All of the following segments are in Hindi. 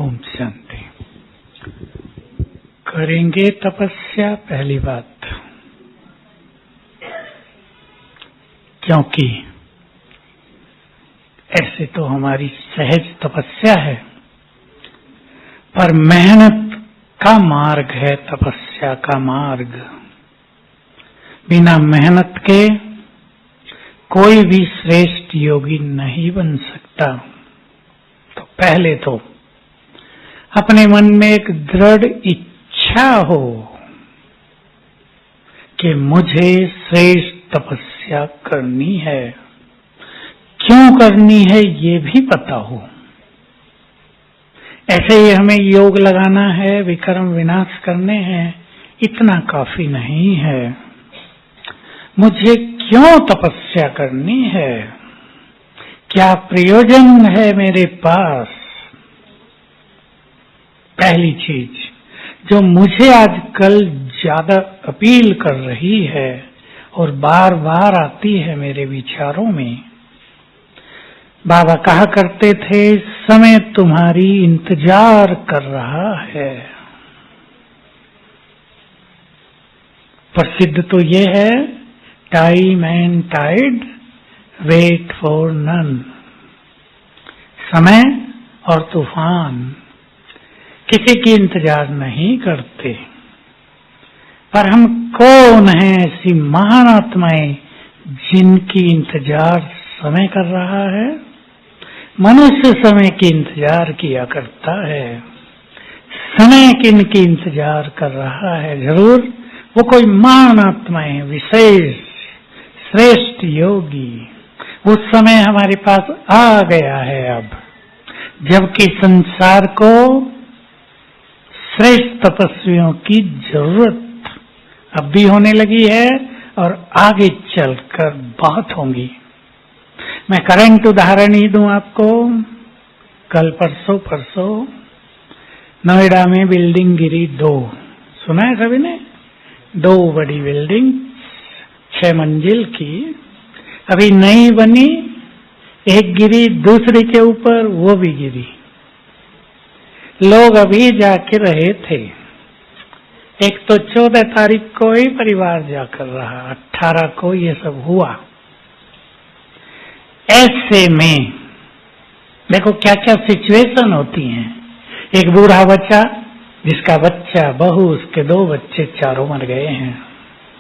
ओम शांति। करेंगे तपस्या पहली बात, क्योंकि ऐसे तो हमारी सहज तपस्या है, पर मेहनत का मार्ग है तपस्या का मार्ग। बिना मेहनत के कोई भी श्रेष्ठ योगी नहीं बन सकता। तो पहले तो अपने मन में एक दृढ़ इच्छा हो कि मुझे श्रेष्ठ तपस्या करनी है। क्यों करनी है ये भी पता हो। ऐसे ही हमें योग लगाना है, विकर्म विनाश करने हैं, इतना काफी नहीं है। मुझे क्यों तपस्या करनी है, क्या प्रयोजन है मेरे पास। पहली चीज जो मुझे आजकल ज्यादा अपील कर रही है और बार बार आती है मेरे विचारों में, बाबा कहा करते थे समय तुम्हारी इंतजार कर रहा है। प्रसिद्ध तो ये है, time and tide wait for none. समय और तूफान किसी की इंतजार नहीं करते। पर हम कौन हैं ऐसी महान आत्माएं जिनकी इंतजार समय कर रहा है। मनुष्य समय की इंतजार किया करता है, समय किन की इंतजार कर रहा है। जरूर वो कोई महान आत्माएं, विशेष श्रेष्ठ योगी। वो समय हमारे पास आ गया है अब, जबकि संसार को श्रेष्ठ तपस्वियों की जरूरत अब भी होने लगी है और आगे चलकर बहुत होंगी। मैं करंट उदाहरण ही दूं आपको। कल परसों नोएडा में बिल्डिंग गिरी 2, सुना है सभी ने? 2 बड़ी बिल्डिंग 6 मंजिल की अभी नई बनी, एक गिरी दूसरी के ऊपर, वो भी गिरी। लोग अभी जाके रहे थे। एक तो 14 तारीख को ही परिवार जाकर रहा, 18 को ये सब हुआ। ऐसे में देखो क्या क्या सिचुएशन होती हैं। एक बूढ़ा बच्चा, जिसका बच्चा, बहू, उसके 2 बच्चे, चारों मर गए हैं।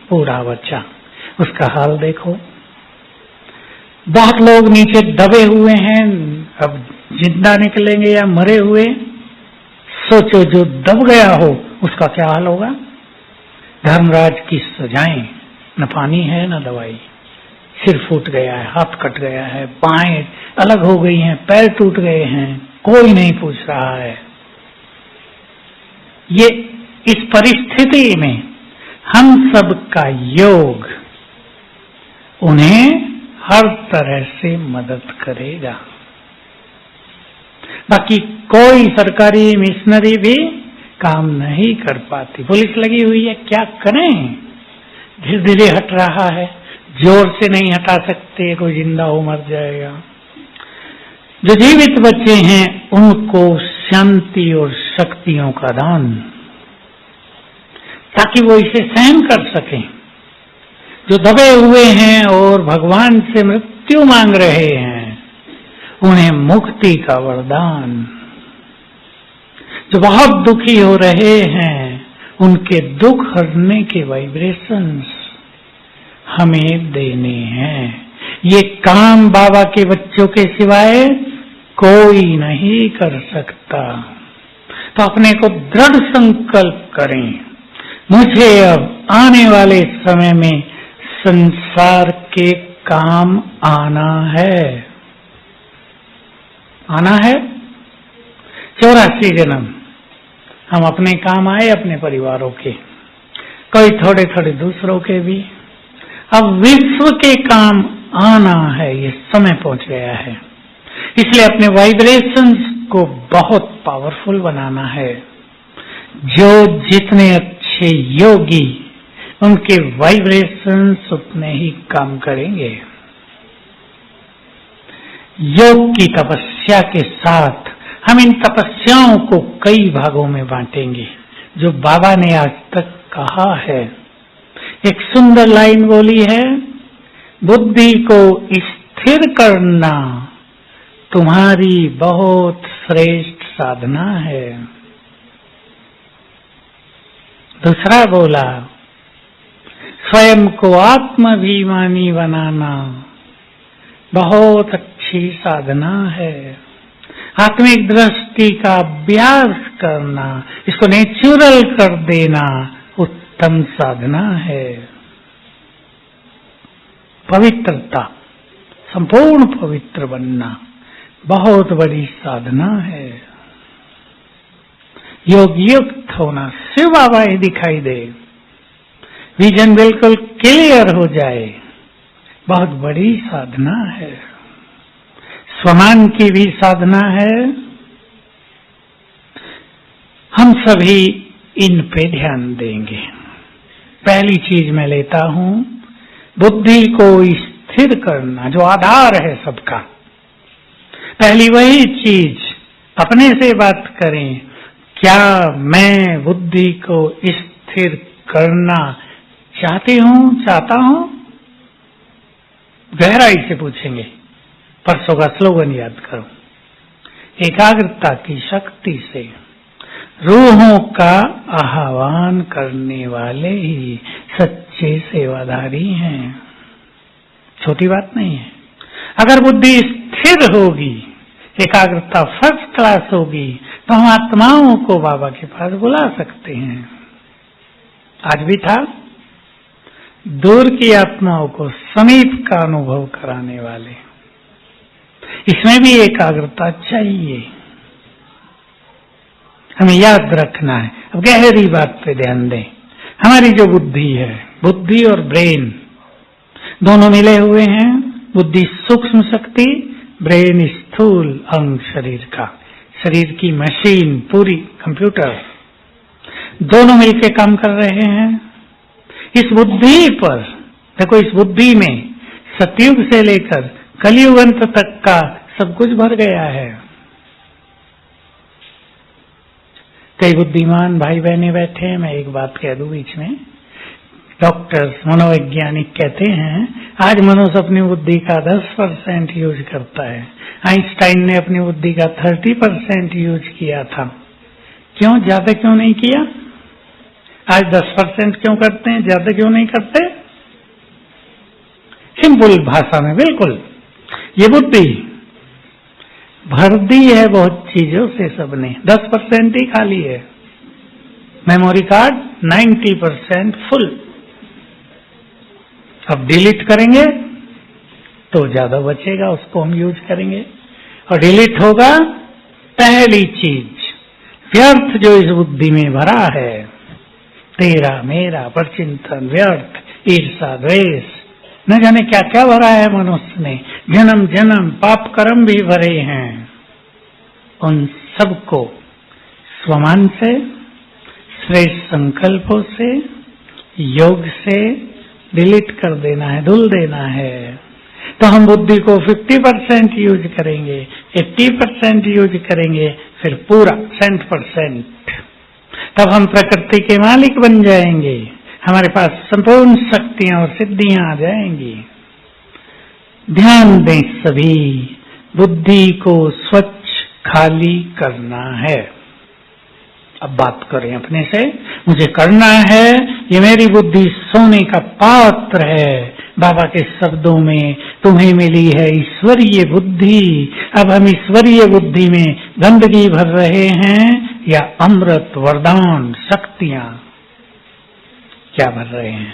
बूढ़ा बच्चा, उसका हाल देखो। बहुत लोग नीचे दबे हुए हैं, अब जिंदा निकलेंगे या मरे हुए। सोचो जो दब गया हो उसका क्या हाल होगा। धर्मराज की सजाएं, न पानी है न दवाई। सिर फूट गया है, हाथ कट गया है, बाहें अलग हो गई हैं, पैर टूट गए हैं, कोई नहीं पूछ रहा है। ये इस परिस्थिति में हम सब का योग उन्हें हर तरह से मदद करेगा। बाकी कोई सरकारी मिशनरी भी काम नहीं कर पाती। पुलिस लगी हुई है, क्या करें। धीरे धीरे हट रहा है, जोर से नहीं हटा सकते, कोई जिंदा हो मर जाएगा। जो जीवित बच्चे हैं उनको शांति और शक्तियों का दान, ताकि वो इसे सहन कर सकें। जो दबे हुए हैं और भगवान से मृत्यु मांग रहे हैं उन्हें मुक्ति का वरदान। जो बहुत दुखी हो रहे हैं उनके दुख हरने के वाइब्रेशंस हमें देने हैं। ये काम बाबा के बच्चों के सिवाय कोई नहीं कर सकता। तो अपने को दृढ़ संकल्प करें, मुझे अब आने वाले समय में संसार के काम आना है। आना है। 84 जन्म हम अपने काम आए, अपने परिवारों के, कोई थोड़े थोड़े दूसरों के भी। अब विश्व के काम आना है, ये समय पहुंच गया है। इसलिए अपने वाइब्रेशंस को बहुत पावरफुल बनाना है। जो जितने अच्छे योगी, उनके वाइब्रेशंस उतने ही काम करेंगे। योग की तपस्या के साथ हम इन तपस्याओं को कई भागों में बांटेंगे जो बाबा ने आज तक कहा है। एक सुंदर लाइन बोली है, बुद्धि को स्थिर करना तुम्हारी बहुत श्रेष्ठ साधना है। दूसरा बोला, स्वयं को आत्माभिमानी बनाना बहुत अच्छी साधना है। आत्मिक दृष्टि का अभ्यास करना, इसको नेचुरल कर देना उत्तम साधना है। पवित्रता, संपूर्ण पवित्र बनना बहुत बड़ी साधना है। योग युक्त होना, शिव बाबा ही दिखाई दे, विजन बिल्कुल क्लियर हो जाए, बहुत बड़ी साधना है। स्वमान की भी साधना है। हम सभी इन पे ध्यान देंगे। पहली चीज मैं लेता हूं, बुद्धि को स्थिर करना, जो आधार है सबका। पहली वही चीज, अपने से बात करें, क्या मैं बुद्धि को स्थिर करना चाहता हूं? गहराई से पूछेंगे। परसों का स्लोगन याद करो, एकाग्रता की शक्ति से रूहों का आह्वान करने वाले ही सच्चे सेवाधारी हैं। छोटी बात नहीं है। अगर बुद्धि स्थिर होगी, एकाग्रता फर्स्ट क्लास होगी, तो हम आत्माओं को बाबा के पास बुला सकते हैं। आज भी था, दूर की आत्माओं को समीप का अनुभव कराने वाले। इसमें भी एकाग्रता चाहिए, हमें याद रखना है। अब गहरी बात पे ध्यान दें। हमारी जो बुद्धि है, बुद्धि और ब्रेन दोनों मिले हुए हैं। बुद्धि सूक्ष्म शक्ति, ब्रेन स्थूल अंग शरीर का, शरीर की मशीन, पूरी कंप्यूटर, दोनों मिलकर काम कर रहे हैं। इस बुद्धि पर देखो, इस बुद्धि में सतयुग से लेकर कलयुग अंत तक का सब कुछ भर गया है। कई बुद्धिमान भाई बहने बैठे हैं। मैं एक बात कह दूं बीच में, डॉक्टर्स, मनोवैज्ञानिक कहते हैं आज मनुष्य अपनी बुद्धि का 10% यूज करता है। आइंस्टाइन ने अपनी बुद्धि का 30% यूज किया था। क्यों? ज्यादा क्यों नहीं किया? आज 10% क्यों करते हैं, ज्यादा क्यों नहीं करते? सिंपल भाषा में बिल्कुल, ये बुद्धि भर दी है बहुत चीजों से सबने, 10% ही खाली है। Memory card 90% full. अब डिलीट करेंगे तो ज्यादा बचेगा, उसको हम यूज करेंगे। और डिलीट होगा पहली चीज, व्यर्थ जो इस बुद्धि में भरा है, तेरा मेरा परचिंतन, व्यर्थ, ईर्षा, द्वेष, न जाने क्या क्या भरा है मनुष्य ने, जन्म जन्म पाप कर्म भी भरे हैं। उन सबको स्वमान से, श्रेष्ठ संकल्पों से, योग से डिलीट कर देना है, धुल देना है। तो हम बुद्धि को 50% यूज करेंगे, 80% यूज करेंगे, फिर पूरा 100%। तब हम प्रकृति के मालिक बन जाएंगे। हमारे पास संपूर्ण शक्तियां और सिद्धियां आ जाएंगी। ध्यान दें सभी, बुद्धि को स्वच्छ खाली करना है। अब बात करें अपने से, मुझे करना है, ये मेरी बुद्धि सोने का पात्र है। बाबा के शब्दों में तुम्हें मिली है ईश्वरीय बुद्धि। अब हम ईश्वरीय बुद्धि में गंदगी भर रहे हैं या अमृत वरदान शक्तियां क्या भर रहे हैं?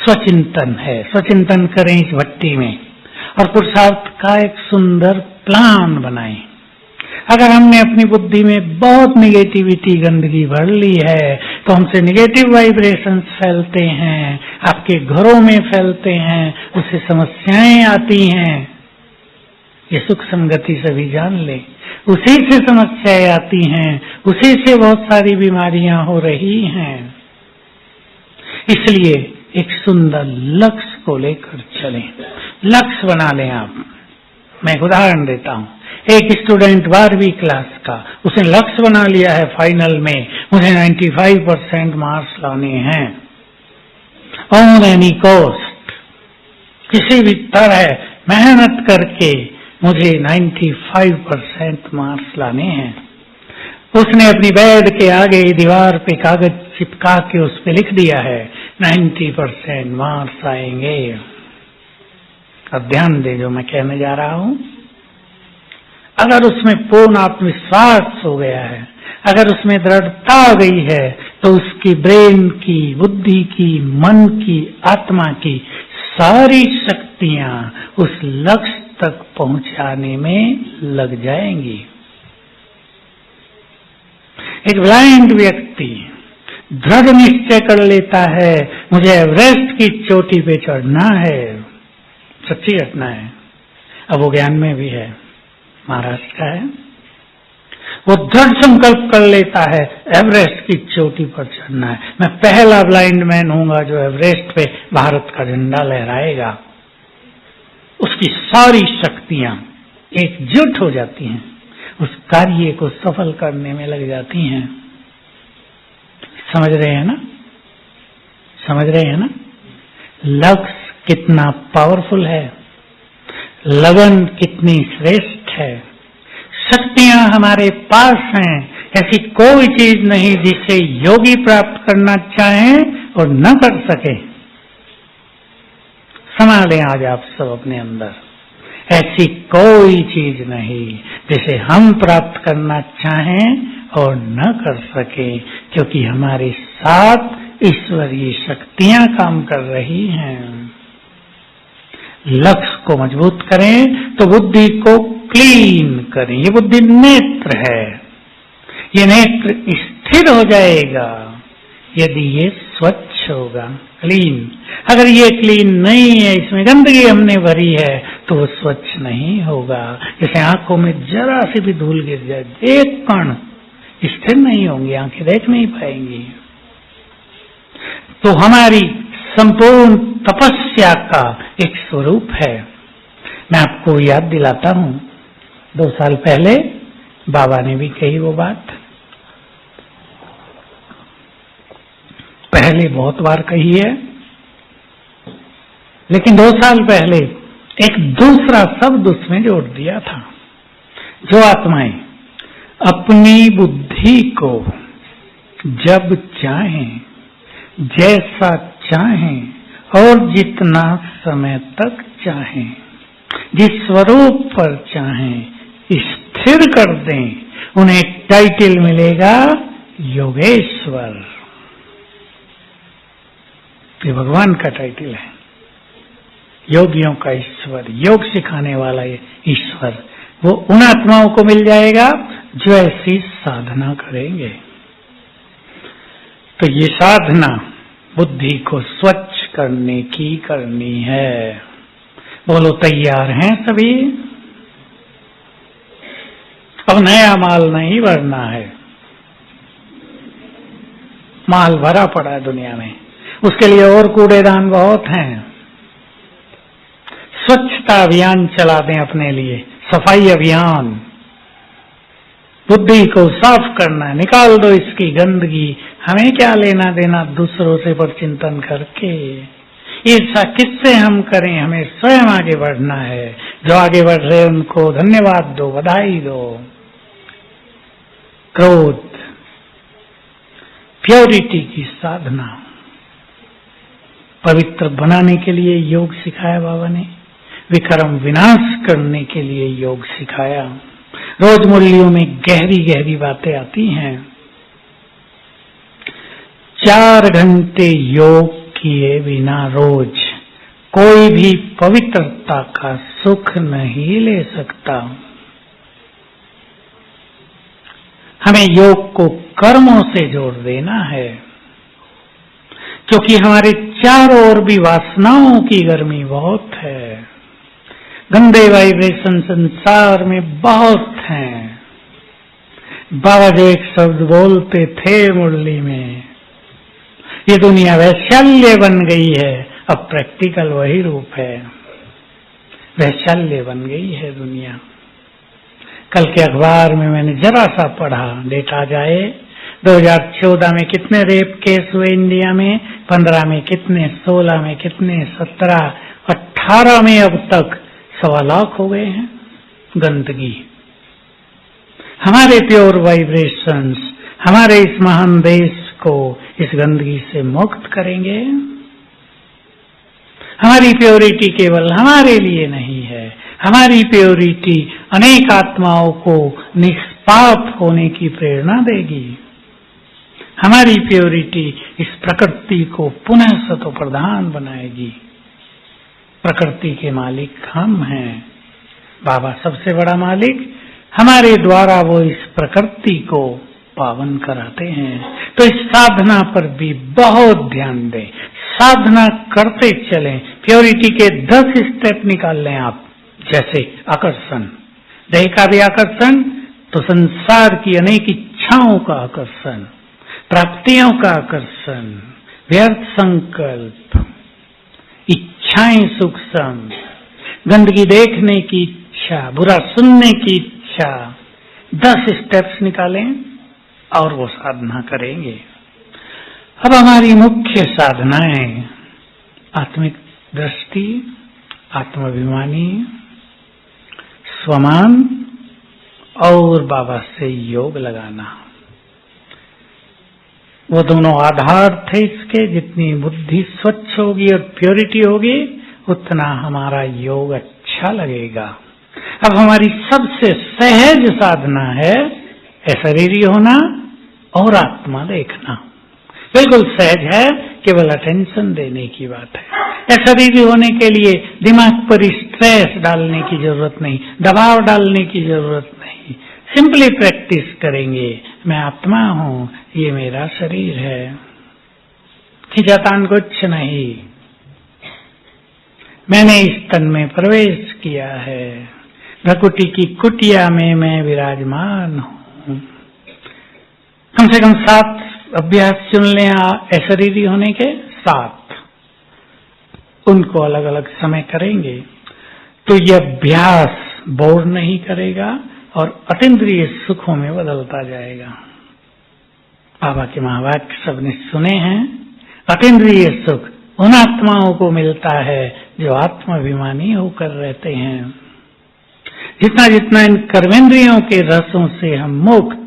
स्वचिंतन है, स्वचिंतन करें इस भट्टी में और पुरुषार्थ का एक सुंदर प्लान बनाएं। अगर हमने अपनी बुद्धि में बहुत निगेटिविटी, गंदगी भर ली है, तो हमसे निगेटिव वाइब्रेशंस फैलते हैं, आपके घरों में फैलते हैं, उससे समस्याएं आती हैं। ये सुख संगति सभी जान ले, उसी से समस्याएं आती हैं, उसी से बहुत सारी बीमारियां हो रही हैं। इसलिए एक सुंदर लक्ष्य को लेकर चलें, लक्ष्य बना लें आप। मैं एक उदाहरण देता हूं। एक स्टूडेंट 12वीं क्लास का, उसने लक्ष्य बना लिया है फाइनल में मुझे 95% मार्क्स लाने हैं, ऑन एनी कॉस्ट, किसी भी तरह मेहनत करके मुझे 95% मार्क्स लाने हैं। उसने अपनी बेड के आगे दीवार पे कागज चिपका के उस पे लिख दिया है 90% मार्क्स आएंगे। अब ध्यान दे जो मैं कहने जा रहा हूं, अगर उसमें पूर्ण आत्मविश्वास हो गया है, अगर उसमें दृढ़ता आ गई है, तो उसकी ब्रेन की, बुद्धि की, मन की, आत्मा की सारी शक्तियां उस लक्ष्य तक पहुंचाने में लग जाएंगी। एक ब्लाइंड व्यक्ति दृढ़ निश्चय कर लेता है मुझे एवरेस्ट की चोटी पे चढ़ना है, सच्ची घटना है, अब वो ज्ञान में भी है, महाराष्ट्र का है। वो दृढ़ संकल्प कर लेता है एवरेस्ट की चोटी पर चढ़ना है, मैं पहला ब्लाइंड मैन हूंगा जो एवरेस्ट पे भारत का झंडा लहराएगा। उसकी सारी शक्तियां एकजुट हो जाती हैं, उस कार्य को सफल करने में लग जाती हैं। समझ रहे हैं ना? समझ रहे हैं ना? लक्ष्य कितना पावरफुल है, लगन कितनी श्रेष्ठ है, शक्तियां हमारे पास हैं, ऐसी कोई चीज नहीं जिसे योगी प्राप्त करना चाहें और न कर सके। संभालें आज आप सब अपने अंदर, ऐसी कोई चीज नहीं जिसे हम प्राप्त करना चाहें और न कर सके, क्योंकि हमारे साथ ईश्वरीय शक्तियां काम कर रही हैं। लक्ष्य को मजबूत करें तो बुद्धि को क्लीन करें। ये बुद्धि नेत्र है, ये नेत्र स्थिर हो जाएगा यदि ये स्वच्छ होगा, क्लीन। अगर ये क्लीन नहीं है, इसमें गंदगी हमने भरी है, तो वो स्वच्छ नहीं होगा। जैसे आंखों में जरा सी भी धूल गिर जाए, एक कण स्थिर नहीं होंगी, आंखें देख नहीं पाएंगी। तो हमारी संपूर्ण तपस्या का एक स्वरूप है। मैं आपको याद दिलाता हूं, 2 साल पहले बाबा ने भी कही वो बात, पहले बहुत बार कही है, लेकिन 2 साल पहले एक दूसरा शब्द उसमें जोड़ दिया था। जो आत्माएं अपनी बुद्धि को जब चाहें, जैसा चाहें और जितना समय तक चाहें, जिस स्वरूप पर चाहें स्थिर कर दें, उन्हें एक टाइटल मिलेगा योगेश्वर। ये भगवान का टाइटल है, योगियों का ईश्वर, योग सिखाने वाला ईश्वर। वो उन आत्माओं को मिल जाएगा जो ऐसी साधना करेंगे। तो ये साधना बुद्धि को स्वच्छ करने की करनी है। बोलो तैयार हैं सभी? अब नया माल नहीं भरना है, माल भरा पड़ा है दुनिया में, उसके लिए और कूड़ेदान बहुत हैं। स्वच्छता अभियान चला दें अपने लिए, सफाई अभियान। बुद्धि को साफ करना है, निकाल दो इसकी गंदगी। हमें क्या लेना देना दूसरों से पर चिंतन करके, ईर्ष्या किससे हम करें, हमें स्वयं आगे बढ़ना है। जो आगे बढ़ रहे उनको धन्यवाद दो, बधाई दो। क्रोध, प्योरिटी की साधना, पवित्र बनाने के लिए योग सिखाया बाबा ने, विक्रम विनाश करने के लिए योग सिखाया। रोज मुरलियों में गहरी गहरी बातें आती हैं। 4 घंटे योग किए बिना रोज कोई भी पवित्रता का सुख नहीं ले सकता। हमें योग को कर्मों से जोड़ देना है, क्योंकि हमारे चारों ओर भी वासनाओं की गर्मी बहुत है। गंदे वाइब्रेशन संसार में बहुत हैं। बाबा जो एक शब्द बोलते थे मुरली में, ये दुनिया वैशाल्य बन गई है, अब प्रैक्टिकल वही रूप है। वैशाल्य बन गई है दुनिया। कल के अखबार में मैंने जरा सा पढ़ा, डेटा जाए 2014 में कितने रेप केस हुए इंडिया में, 15 में कितने, 16 में कितने, 17, 18 में अब तक 1.25 लाख हो गए हैं। गंदगी, हमारे प्योर वाइब्रेशंस हमारे इस महान देश को इस गंदगी से मुक्त करेंगे। हमारी प्योरिटी केवल हमारे लिए नहीं है, हमारी प्योरिटी अनेक आत्माओं को निष्पाप होने की प्रेरणा देगी। हमारी प्योरिटी इस प्रकृति को पुनः सतो प्रधान बनाएगी। प्रकृति के मालिक हम हैं, बाबा सबसे बड़ा मालिक, हमारे द्वारा वो इस प्रकृति को पावन कराते हैं। तो इस साधना पर भी बहुत ध्यान दें, साधना करते चलें। प्योरिटी के 10 स्टेप निकाल लें आप, जैसे आकर्षण, देह का भी आकर्षण, तो संसार की अनेक इच्छाओं का आकर्षण, प्राप्तियों का आकर्षण, व्यर्थ संकल्प, इच्छाएं सूक्ष्म, गंदगी देखने की इच्छा, बुरा सुनने की इच्छा, 10 स्टेप्स निकालें और वो साधना करेंगे। अब हमारी मुख्य साधनाएं आत्मिक दृष्टि, आत्माभिमानी, स्वमान और बाबा से योग लगाना। वो दोनों आधार थे इसके। जितनी बुद्धि स्वच्छ होगी और प्योरिटी होगी उतना हमारा योग अच्छा लगेगा। अब हमारी सबसे सहज साधना है अशरीरी होना और आत्मा देखना। बिल्कुल सहज है, केवल अटेंशन देने की बात है। अशरीरी होने के लिए दिमाग पर स्ट्रेस डालने की जरूरत नहीं, दबाव डालने की जरूरत नहीं। सिंपली प्रैक्टिस करेंगे, मैं आत्मा हूँ, ये मेरा शरीर है, खिंचातान कुछ नहीं, मैंने इस तन में प्रवेश किया है, भ्रकुटी की कुटिया में मैं विराजमान हूँ। कम से कम 7 अभ्यास चुन लें अशरीरी होने के, 7 उनको अलग अलग समय करेंगे तो यह अभ्यास बोर नहीं करेगा और अतीन्द्रिय सुखों में बदलता जाएगा। बाबा के महावाक्य सबने सुने हैं, अतीन्द्रिय सुख उन आत्माओं को मिलता है जो आत्माभिमानी होकर रहते हैं। जितना जितना इन कर्मेंद्रियों के रसों से हम मुक्त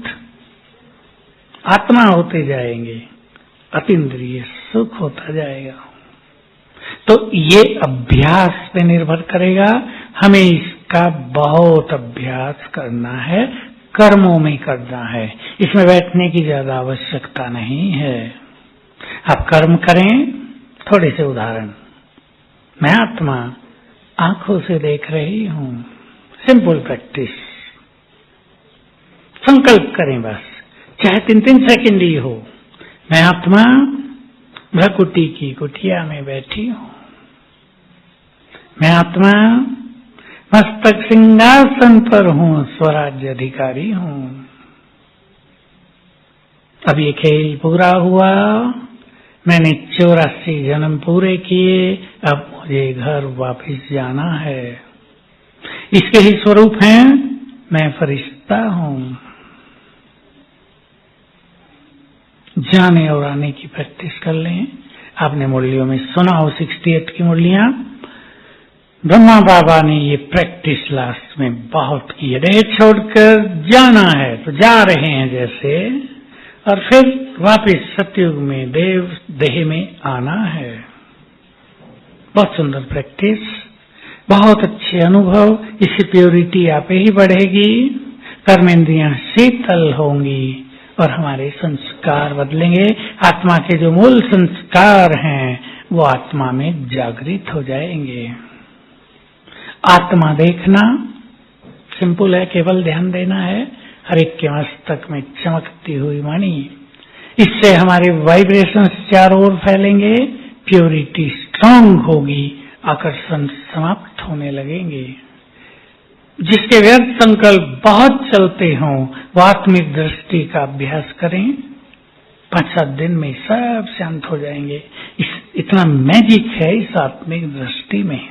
आत्मा होते जाएंगे, अतीन्द्रिय सुख होता जाएगा। तो ये अभ्यास पे निर्भर करेगा, हमें इसका बहुत अभ्यास करना है, कर्मों में करना है, इसमें बैठने की ज्यादा आवश्यकता नहीं है। आप कर्म करें। थोड़े से उदाहरण, मैं आत्मा आंखों से देख रही हूं, सिंपल प्रैक्टिस। संकल्प करें बस, चाहे 3-3 सेकंड ही हो, मैं आत्मा भ्रकुटी की कुटिया में बैठी हूं, मैं आत्मा मस्तक सिंहासन पर हूं, स्वराज्य अधिकारी हूं। अब ये खेल पूरा हुआ, मैंने 84 जन्म पूरे किए, अब मुझे घर वापस जाना है। इसके ही स्वरूप हैं, मैं फरिश्ता हूं। जाने और आने की प्रैक्टिस कर लें। आपने मुरलियों में सुना हो 68 की मुरलियां, ब्रह्मा बाबा ने ये प्रैक्टिस लास्ट में बहुत की है। देह छोड़कर जाना है तो जा रहे हैं जैसे, और फिर वापस सतयुग में देह में आना है। बहुत सुंदर प्रैक्टिस, बहुत अच्छे अनुभव। इससे प्योरिटी आप ही बढ़ेगी, कर्मेंद्रियां शीतल होंगी और हमारे संस्कार बदलेंगे। आत्मा के जो मूल संस्कार हैं वो आत्मा में जागृत हो जाएंगे। आत्मा देखना सिंपल है, केवल ध्यान देना है। हर एक के मस्तक में चमकती हुई मणि, इससे हमारे वाइब्रेशंस चारों ओर फैलेंगे, प्योरिटी स्ट्रांग होगी, आकर्षण समाप्त होने लगेंगे। जिसके व्यर्थ संकल्प बहुत चलते हों वो आत्मिक दृष्टि का अभ्यास करें, 5-7 दिन में सब शांत हो जाएंगे। इतना मैजिक है इस आत्मिक दृष्टि में।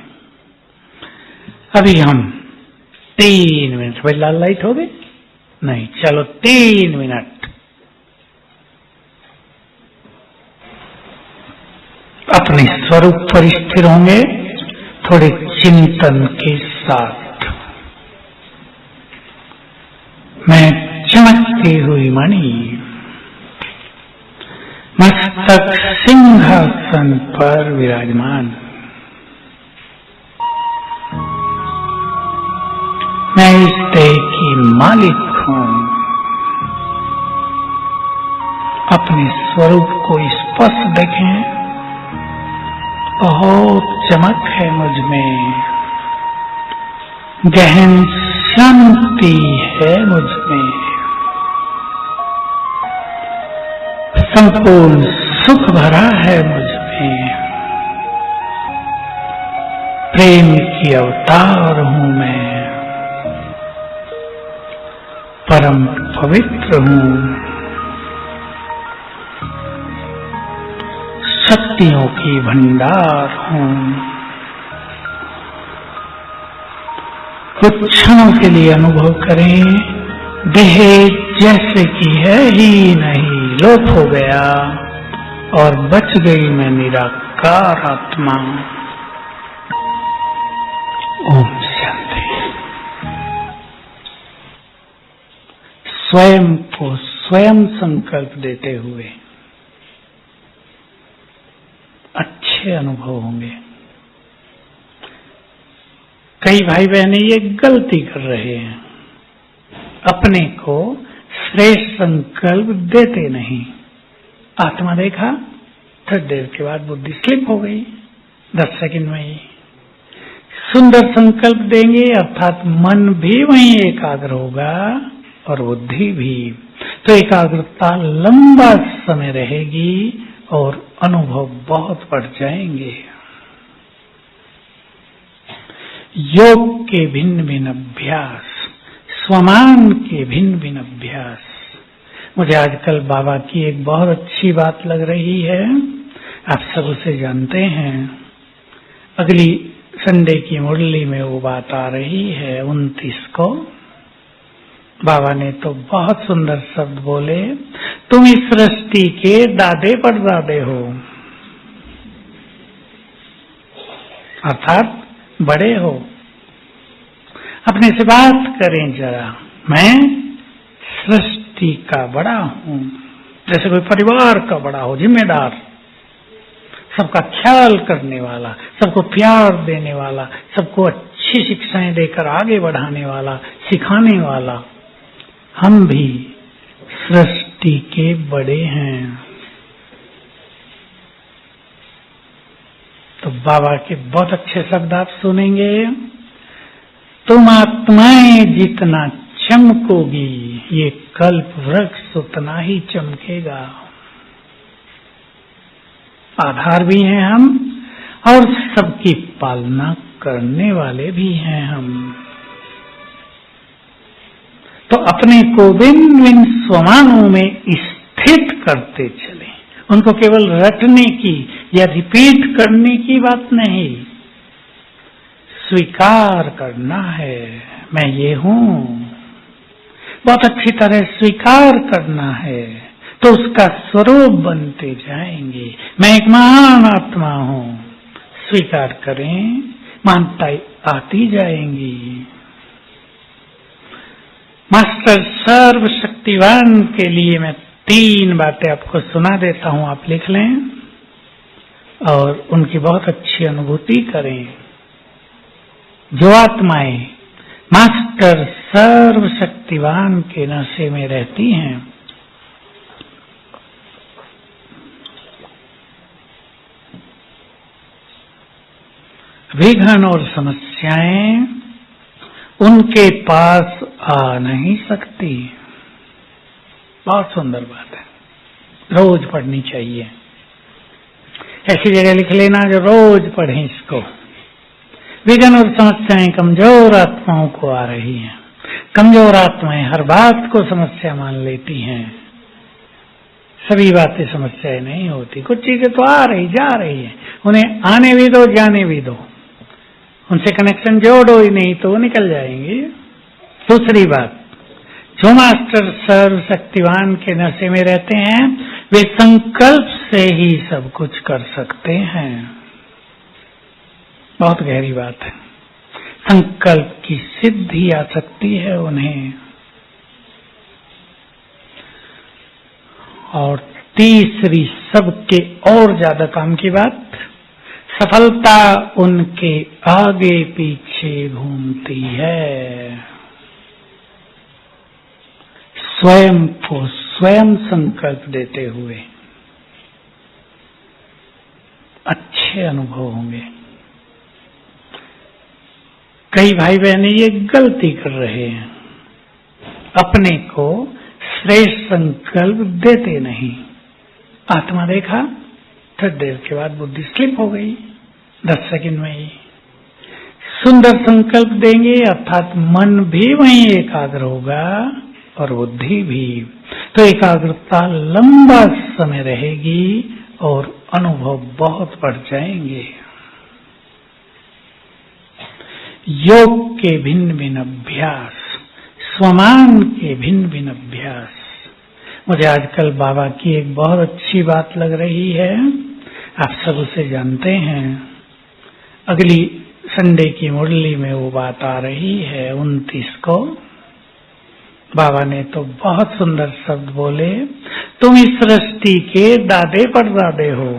अभी हम 3 मिनट। भाई लाल लाइट हो गई? नहीं, चलो 3 मिनट अपने स्वरूप पर स्थिर होंगे, थोड़े चिंतन के साथ। मैं चमकती हुई मणि, मस्तक सिंहासन पर विराजमान। मैं इस देह की मालिक हूं। अपने स्वरूप को स्पष्ट देखें। बहुत चमक है मुझ में, गहन शांति है मुझ में, संपूर्ण सुख भरा है मुझ में। प्रेम की अवतार हूं मैं, परम पवित्र हूं, शक्तियों की भंडार हूं। कुछ क्षणों के लिए अनुभव करें, देह जैसे कि है ही नहीं, लोप हो गया और बच गई मैं निराकार आत्मा। ओम शांति। स्वयं को स्वयं संकल्प देते हुए अच्छे अनुभव होंगे। कई भाई बहनें ये गलती कर रहे हैं, अपने को श्रेष्ठ संकल्प देते नहीं। आत्मा देखा, थोड़ी देर के बाद बुद्धि स्लिप हो गई, 10 सेकंड में ही। सुंदर संकल्प देंगे अर्थात मन भी वहीं एकाग्र होगा और बुद्धि भी, तो एकाग्रता लंबा समय रहेगी और अनुभव बहुत बढ़ जाएंगे। योग के भिन्न भिन्न अभ्यास, स्वमान के भिन्न भिन्न अभ्यास। मुझे आजकल बाबा की एक बहुत अच्छी बात लग रही है, आप सब उसे जानते हैं। अगली संडे की मुरली में वो बात आ रही है 29 को। बाबा ने तो बहुत सुंदर शब्द बोले, तुम इस सृष्टि के दादे परदादे हो, अर्थात बड़े हो। अपने से बात करें जरा, मैं सृष्टि का बड़ा हूं। जैसे कोई परिवार का बड़ा हो, जिम्मेदार, सबका ख्याल करने वाला, सबको प्यार देने वाला, सबको अच्छी शिक्षाएं देकर आगे बढ़ाने वाला, सिखाने वाला। हम भी सृष्टि के बड़े हैं। तो बाबा के बहुत अच्छे शब्द आप सुनेंगे, तुम आत्माएं जितना चमकोगी, ये कल्प वृक्ष उतना ही चमकेगा। आधार भी हैं हम और सबकी पालना करने वाले भी हैं हम। तो अपने को भिन्न भिन्न स्वमानों में स्थित करते चले। उनको केवल रटने की या रिपीट करने की बात नहीं, स्वीकार करना है, मैं ये हूं। बहुत अच्छी तरह स्वीकार करना है तो उसका स्वरूप बनते जाएंगे। मैं एक महान आत्मा हूं, स्वीकार करें, मानताएं आती जाएंगी। मास्टर सर्वशक्तिवान के लिए मैं 3 बातें आपको सुना देता हूं, आप लिख लें और उनकी बहुत अच्छी अनुभूति करें। जो आत्माएं मास्टर सर्वशक्तिवान के नशे में रहती हैं, विघ्न और समस्याएं उनके पास आ नहीं सकती। बहुत सुंदर बात है, रोज पढ़नी चाहिए। ऐसी जगह लिख लेना जो रोज पढ़ें इसको। विघ्न और समस्याएं कमजोर आत्माओं को आ रही हैं। कमजोर आत्माएं हर बात को समस्या मान लेती हैं। सभी बातें समस्याएं नहीं होती, कुछ चीजें तो आ रही जा रही है, उन्हें आने भी दो, जाने भी दो। उनसे कनेक्शन जोड़ो ही नहीं तो वो निकल जाएंगे। दूसरी बात, जो मास्टर सर्वशक्तिवान के नशे में रहते हैं वे संकल्प से ही सब कुछ कर सकते हैं। बहुत गहरी बात है। संकल्प की सिद्धि आ सकती है उन्हें। और तीसरी सबके और ज्यादा काम की बात, सफलता उनके आगे पीछे घूमती है। स्वयं को स्वयं संकल्प देते हुए अच्छे अनुभव होंगे। कई भाई बहनें ये गलती कर रहे हैं, अपने को श्रेष्ठ संकल्प देते नहीं। आत्मा देखा, थोड़ी देर के बाद बुद्धि स्लिप हो गई, 10 सेकंड में ही। सुंदर संकल्प देंगे अर्थात मन भी वहीं एकाग्र होगा और बुद्धि भी, तो एकाग्रता लंबा समय रहेगी और अनुभव बहुत बढ़ जाएंगे। योग के भिन्न भिन्न अभ्यास, स्वमान के भिन्न भिन्न अभ्यास। मुझे आजकल बाबा की एक बहुत अच्छी बात लग रही है, आप सब उसे जानते हैं। अगली संडे की मुरली में वो बात आ रही है 29 को। बाबा ने तो बहुत सुंदर शब्द बोले, तुम इस सृष्टि के दादे परदादे हो,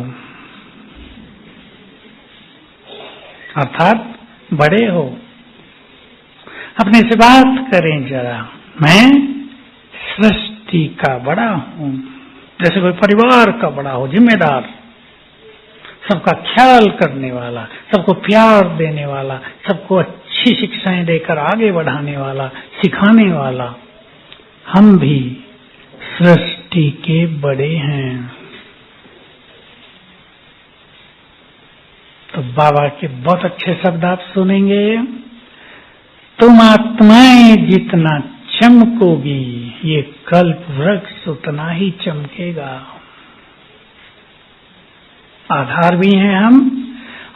अर्थात बड़े हो। अपने से बात करें जरा, मैं सृष्टि का बड़ा हूं। जैसे कोई परिवार का बड़ा हो, जिम्मेदार, सबका ख्याल करने वाला, सबको प्यार देने वाला, सबको अच्छी शिक्षाएं देकर आगे बढ़ाने वाला, सिखाने वाला। हम भी सृष्टि के बड़े हैं। तो बाबा के बहुत अच्छे शब्द आप सुनेंगे, तुम आत्माएं जितना चमकोगी ये कल्प वृक्ष उतना ही चमकेगा। आधार भी हैं हम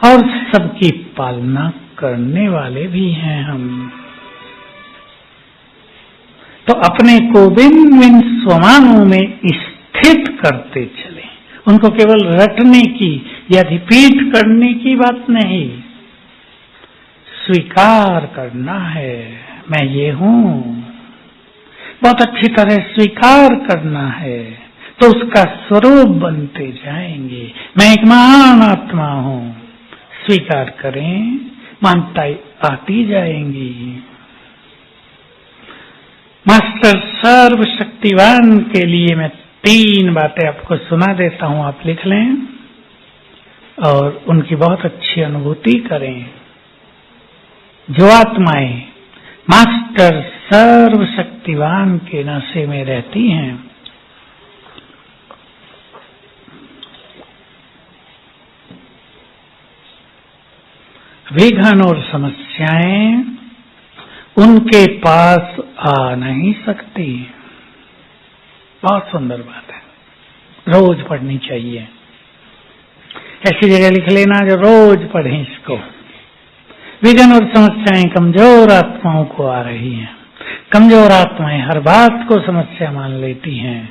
और सबकी पालना करने वाले भी हैं हम। तो अपने को भिन्न भिन्न स्वमानों में स्थित करते चले। उनको केवल रटने की या रिपीट करने की बात नहीं, स्वीकार करना है, मैं ये हूं। बहुत अच्छी तरह स्वीकार करना है तो उसका स्वरूप बनते जाएंगे। मैं एक महान आत्मा हूं, स्वीकार करें, मानताएं आती जाएंगी। मास्टर सर्वशक्तिवान के लिए मैं 3 बातें आपको सुना देता हूं, आप लिख लें और उनकी बहुत अच्छी अनुभूति करें। जो आत्माएं मास्टर सर्वशक्तिवान के नशे में रहती हैं, विघ्न और समस्याएं उनके पास आ नहीं सकती। बहुत सुंदर बात है, रोज पढ़नी चाहिए। ऐसी जगह लिख लेना जो रोज पढ़ें इसको। विघ्न और समस्याएं कमजोर आत्माओं को आ रही हैं। कमजोर आत्माएं हर बात को समस्या मान लेती हैं।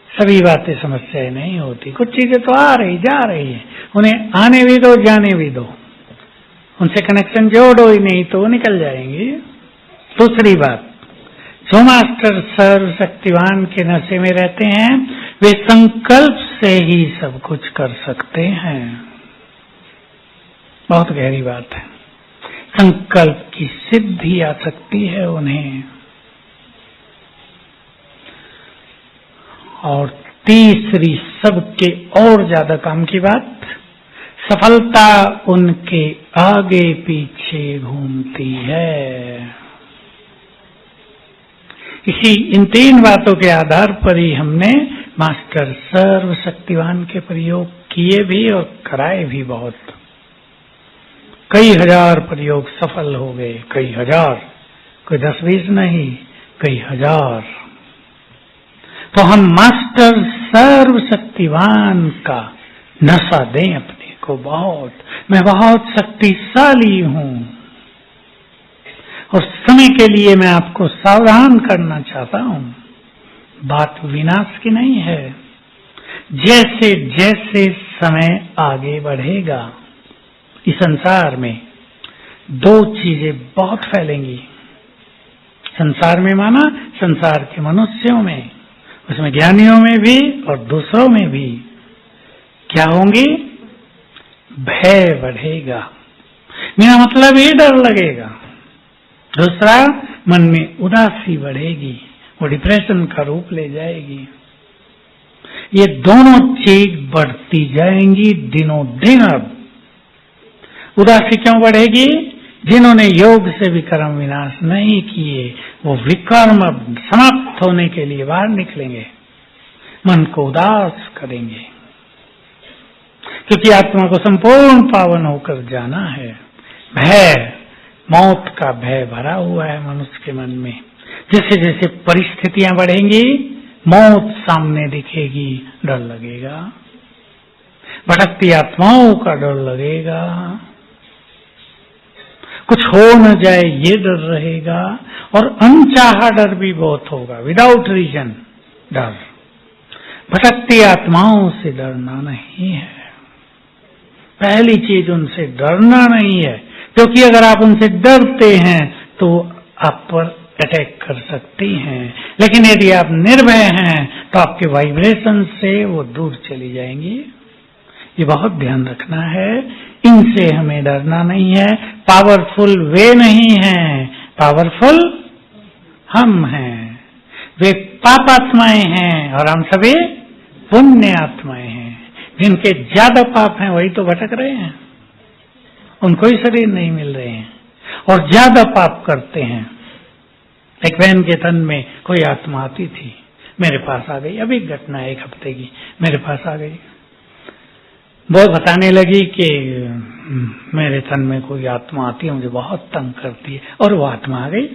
सभी बातें समस्याएं नहीं होती, कुछ चीजें तो आ रही जा रही है, उन्हें आने भी दो, जाने भी दो, उनसे कनेक्शन जोड़ो ही नहीं तो वो निकल जाएंगी। दूसरी बात, जो मास्टर सर्वशक्तिवान के नशे में रहते हैं वे संकल्प से ही सब कुछ कर सकते हैं। बहुत गहरी बात है। संकल्प की सिद्धि आ सकती है उन्हें। और तीसरी सबके और ज्यादा काम की बात, सफलता उनके आगे पीछे घूमती है। इन 3 बातों के आधार पर ही हमने मास्टर सर्वशक्तिवान के प्रयोग किए भी और कराए भी बहुत। कई हजार प्रयोग सफल हो गए, कई हजार, कोई 10-20 नहीं, कई हजार। तो हम मास्टर सर्वशक्तिवान का नशा दें अपने को बहुत। मैं बहुत शक्तिशाली हूं उस समय के लिए मैं आपको सावधान करना चाहता हूं। बात विनाश की नहीं है। जैसे जैसे समय आगे बढ़ेगा इस संसार में दो चीजें बहुत फैलेंगी। संसार में माना संसार के मनुष्यों में, उसमें ज्ञानियों में भी और दूसरों में भी क्या होंगी? भय बढ़ेगा। मेरा मतलब ये डर लगेगा। दूसरा, मन में उदासी बढ़ेगी, वो डिप्रेशन का रूप ले जाएगी। ये दोनों चीज बढ़ती जाएंगी दिनों दिन। अब उदासी क्यों बढ़ेगी? जिन्होंने योग से विकर्म विनाश नहीं किए वो विकर्म समाप्त होने के लिए बाहर निकलेंगे, मन को उदास करेंगे, क्योंकि आत्मा को संपूर्ण पावन होकर जाना है। भय, मौत का भय भरा हुआ है मनुष्य के मन में। जैसे जैसे परिस्थितियां बढ़ेंगी, मौत सामने दिखेगी, डर लगेगा। भटकती आत्माओं का डर लगेगा, कुछ हो न जाए ये डर रहेगा। और अनचाहा डर भी बहुत होगा, विदाउट रीजन डर। भटकती आत्माओं से डरना नहीं है। पहली चीज उनसे डरना नहीं है, क्योंकि अगर आप उनसे डरते हैं तो आप पर अटैक कर सकती हैं। लेकिन यदि आप निर्भय हैं तो आपके वाइब्रेशन से वो दूर चली जाएंगी। ये बहुत ध्यान रखना है। इनसे हमें डरना नहीं है। पावरफुल वे नहीं है, पावरफुल हम हैं। वे पाप आत्माएं हैं और हम सभी पुण्य आत्माएं हैं। जिनके ज्यादा पाप हैं वही तो भटक रहे हैं, उनको ही शरीर नहीं मिल रहे हैं और ज्यादा पाप करते हैं। एक बहन के तन में कोई आत्मा आती थी, मेरे पास आ गई। अभी घटना है 1 हफ्ते की, मेरे पास आ गई। बहुत बताने लगी कि मेरे तन में कोई आत्मा आती है, मुझे बहुत तंग करती है, और वो आत्मा आ गई।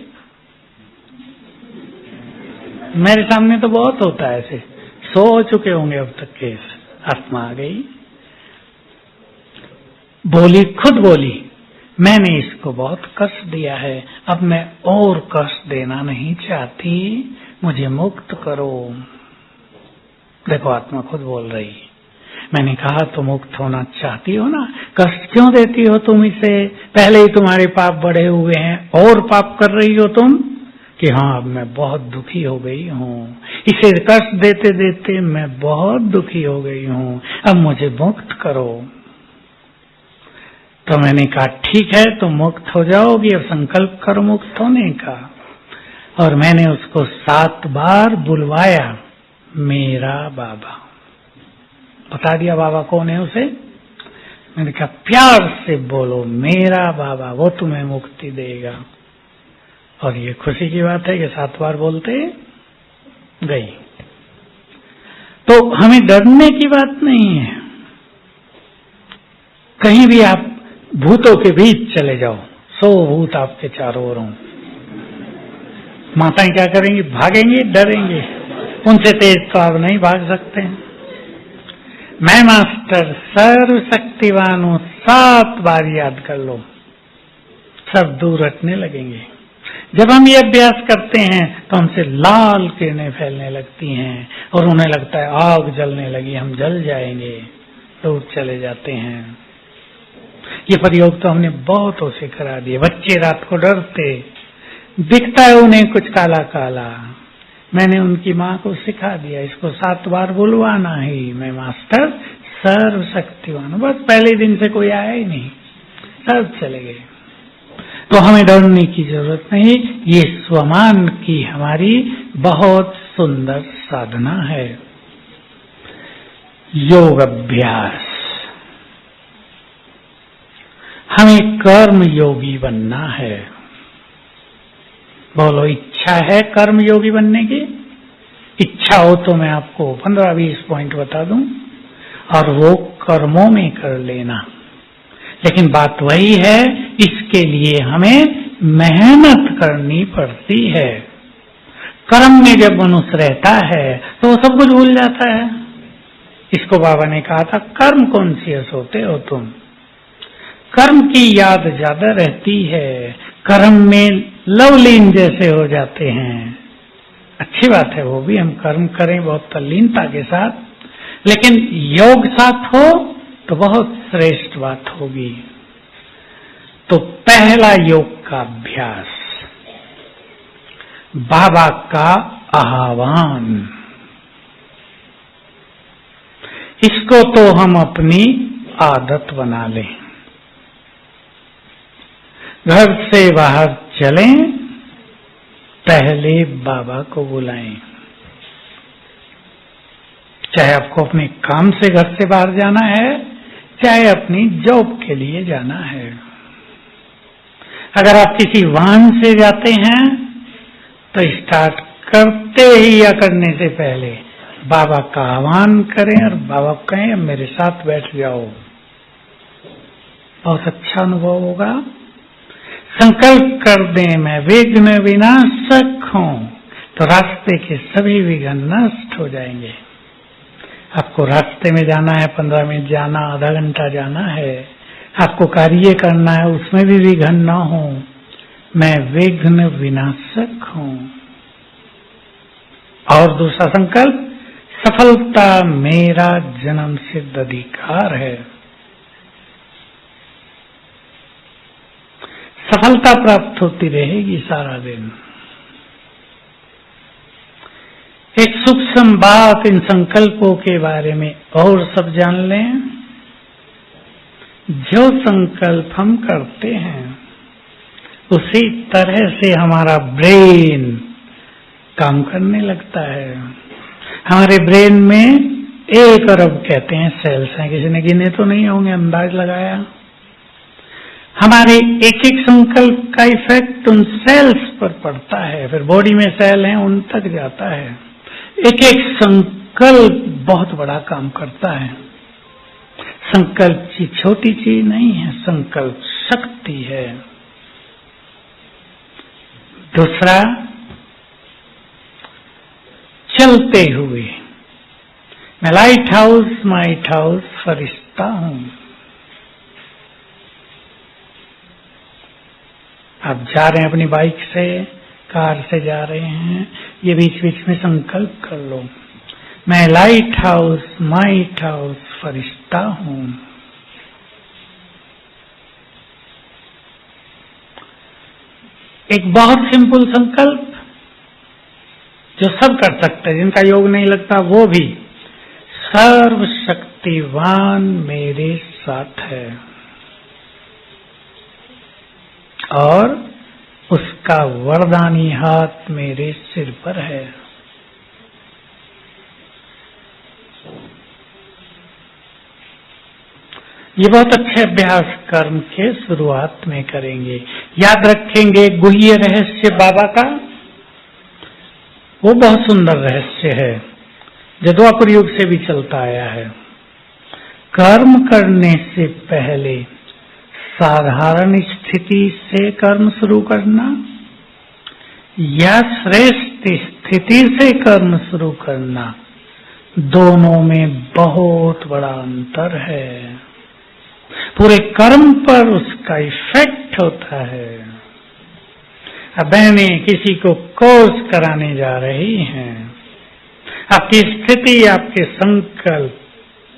मेरे सामने तो बहुत होता है ऐसे, 100 हो चुके होंगे अब तक केस। आत्मा आ गई, बोली, खुद बोली, मैंने इसको बहुत कष्ट दिया है, अब मैं और कष्ट देना नहीं चाहती, मुझे मुक्त करो। देखो आत्मा खुद बोल रही। मैंने कहा तो मुक्त होना चाहती हो ना, कष्ट क्यों देती हो तुम इसे? पहले ही तुम्हारे पाप बढ़े हुए हैं और पाप कर रही हो तुम कि हाँ अब मैं बहुत दुखी हो गई हूँ, इसे कष्ट देते देते मैं बहुत दुखी हो गई हूँ, अब मुझे मुक्त करो। तो मैंने कहा ठीक है तुम मुक्त हो जाओगी, अब संकल्प करो मुक्त होने का। और मैंने उसको 7 बार बुलवाया, मेरा बाबा। बता दिया बाबा कौन है उसे। मैंने कहा प्यार से बोलो मेरा बाबा, वो तुम्हें मुक्ति देगा। और ये खुशी की बात है कि 7 बार बोलते गई। तो हमें डरने की बात नहीं है। कहीं भी आप भूतों के बीच चले जाओ, 100 भूत आपके चारों ओर हों, माताएं क्या करेंगी? भागेंगी, डरेंगी। उनसे तेज तो आप नहीं भाग सकते। मैं मास्टर सर्वशक्तिवान हूं, 7 बार याद कर लो, सब दूर हटने लगेंगे। जब हम ये अभ्यास करते हैं तो हमसे लाल किरणें फैलने लगती हैं और उन्हें लगता है आग जलने लगी, हम जल जाएंगे, दूर चले जाते हैं। ये प्रयोग तो हमने बहुतों से करा दिए। बच्चे रात को डरते, दिखता है उन्हें कुछ काला काला, मैंने उनकी माँ को सिखा दिया इसको 7 बार बुलवाना ही, मैं मास्टर सर्वशक्तिवान। बस पहले दिन से कोई आया ही नहीं, सब चले गए। तो हमें डरने की जरूरत नहीं। ये स्वमान की हमारी बहुत सुंदर साधना है, योग अभ्यास। हमें कर्म योगी बनना है। बोलो इच्छा है कर्म योगी बनने की? इच्छा हो तो मैं आपको 15-20 पॉइंट बता दूं और वो कर्मों में कर लेना। लेकिन बात वही है, इसके लिए हमें मेहनत करनी पड़ती है। कर्म में जब मनुष्य रहता है तो वो सब कुछ भूल जाता है। इसको बाबा ने कहा था कर्म कॉन्शियस होते हो तुम, कर्म की याद ज्यादा रहती है, कर्म में लवलीन जैसे हो जाते हैं। अच्छी बात है, वो भी हम कर्म करें बहुत तल्लीनता के साथ, लेकिन योग साथ हो तो बहुत श्रेष्ठ बात होगी। तो पहला योग का अभ्यास, बाबा का आह्वान, इसको तो हम अपनी आदत बना लें। घर से बाहर चलें, पहले बाबा को बुलाएं। चाहे आपको अपने काम से घर से बाहर जाना है, चाहे अपनी जॉब के लिए जाना है। अगर आप किसी वाहन से जाते हैं तो स्टार्ट करते ही या करने से पहले बाबा का आह्वान करें और बाबा को कहें मेरे साथ बैठ जाओ। बहुत अच्छा अनुभव होगा। संकल्प कर दें मैं विघ्न विनाशक हूं, तो रास्ते के सभी विघ्न नष्ट हो जाएंगे। आपको रास्ते में जाना है, 15 मिनट जाना, आधा घंटा जाना है, आपको कार्य करना है, उसमें भी विघ्न न हो, मैं विघ्न विनाशक हूं। और दूसरा संकल्प, सफलता मेरा जन्म सिद्ध अधिकार है। सफलता प्राप्त होती रहेगी सारा दिन। एक सूक्ष्म बात इन संकल्पों के बारे में और सब जान लें। जो संकल्प हम करते हैं उसी तरह से हमारा ब्रेन काम करने लगता है। हमारे ब्रेन में 1 अरब कहते हैं सेल्स हैं, किसी ने गिने तो नहीं होंगे, अंदाज लगाया। हमारे एक एक संकल्प का इफेक्ट उन सेल्स पर पड़ता है, फिर बॉडी में सेल हैं उन तक जाता है। एक एक संकल्प बहुत बड़ा काम करता है। संकल्प की छोटी चीज नहीं है, संकल्प शक्ति है। दूसरा, चलते हुए मैं लाइट हाउस फरिश्ता हूं। आप जा रहे हैं अपनी बाइक से, कार से जा रहे हैं, ये बीच बीच में संकल्प कर लो, मैं लाइट हाउस फरिश्ता हूं। एक बहुत सिंपल संकल्प जो सब कर सकते हैं, जिनका योग नहीं लगता वो भी, सर्वशक्तिवान मेरे साथ है और उसका वरदानी हाथ मेरे सिर पर है। ये बहुत अच्छे अभ्यास कर्म के शुरुआत में करेंगे। याद रखेंगे गुह्य रहस्य बाबा का, वो बहुत सुंदर रहस्य है जो द्वापर युग से भी चलता आया है। कर्म करने से पहले साधारण स्थिति से कर्म शुरू करना या श्रेष्ठ स्थिति से कर्म शुरू करना, दोनों में बहुत बड़ा अंतर है। पूरे कर्म पर उसका इफेक्ट होता है। अब बहनें किसी को कोर्स कराने जा रही हैं, आपकी स्थिति, आपके संकल्प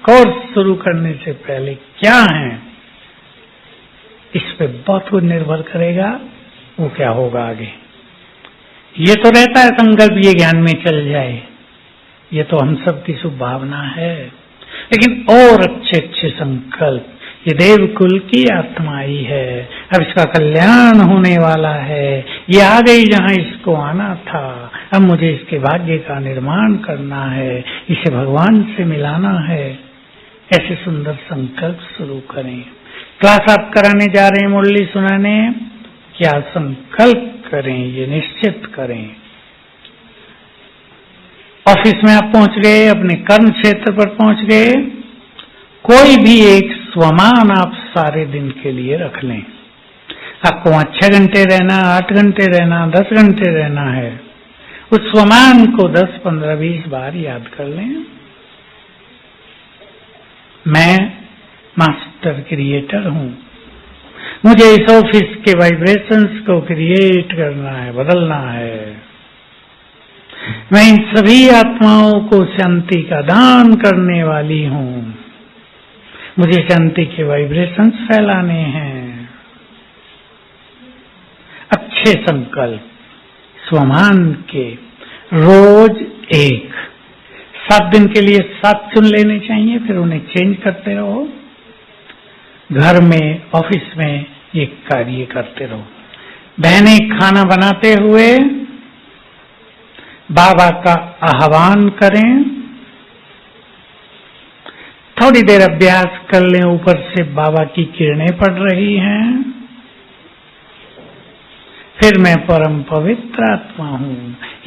कोर्स शुरू करने से पहले क्या है, इस पे बहुत कुछ निर्भर करेगा वो क्या होगा आगे। ये तो रहता है संकल्प ये ज्ञान में चल जाए, ये तो हम सब की शुभ भावना है, लेकिन और अच्छे अच्छे संकल्प, ये देव कुल की आत्मा आई है, अब इसका कल्याण होने वाला है, ये आ गई जहां इसको आना था, अब मुझे इसके भाग्य का निर्माण करना है, इसे भगवान से मिलाना है। ऐसे सुंदर संकल्प शुरू करें। क्लास आप कराने जा रहे हैं, मुरली सुनाने, क्या संकल्प करें ये निश्चित करें। ऑफिस में आप पहुंच गए, अपने कर्म क्षेत्र पर पहुंच गए, कोई भी एक स्वमान आप सारे दिन के लिए रख लें। आपको वहां 6 घंटे रहना, 8 घंटे रहना, 10 घंटे रहना है, उस स्वमान को 10, 15, 20 बार याद कर लें। मैं मास्टर क्रिएटर हूं, मुझे इस ऑफिस के वाइब्रेशंस को क्रिएट करना है, बदलना है। मैं इन सभी आत्माओं को शांति का दान करने वाली हूं। मुझे शांति के वाइब्रेशंस फैलाने हैं। अच्छे संकल्प स्वमान के रोज 7 दिन के लिए 7 चुन लेने चाहिए, फिर उन्हें चेंज करते रहो। घर में, ऑफिस में ये कार्य करते रहो। बहनें खाना बनाते हुए बाबा का आह्वान करें। थोड़ी देर अभ्यास कर लें, ऊपर से बाबा की किरणें पड़ रही हैं। फिर मैं परम पवित्र आत्मा हूं,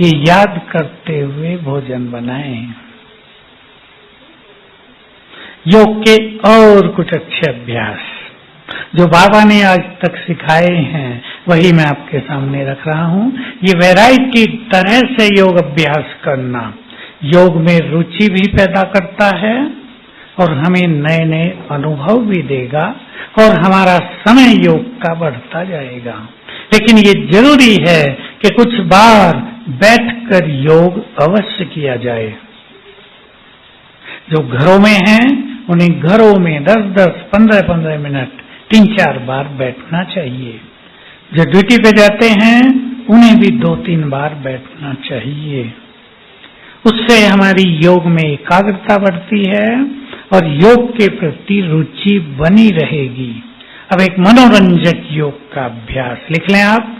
ये याद करते हुए भोजन बनाएं। योग के और कुछ अच्छे अभ्यास जो बाबा ने आज तक सिखाए हैं वही मैं आपके सामने रख रहा हूं। ये वैरायटी तरह से योग अभ्यास करना योग में रुचि भी पैदा करता है और हमें नए नए अनुभव भी देगा और हमारा समय योग का बढ़ता जाएगा। लेकिन ये जरूरी है कि कुछ बार बैठकर योग अवश्य किया जाए। जो घरों में हैं उन्हें घरों में 10-10, 15-15 मिनट 3-4 बार बैठना चाहिए। जो ड्यूटी पे जाते हैं उन्हें भी 2-3 बार बैठना चाहिए। उससे हमारी योग में एकाग्रता बढ़ती है और योग के प्रति रुचि बनी रहेगी। अब एक मनोरंजक योग का अभ्यास लिख लें आप।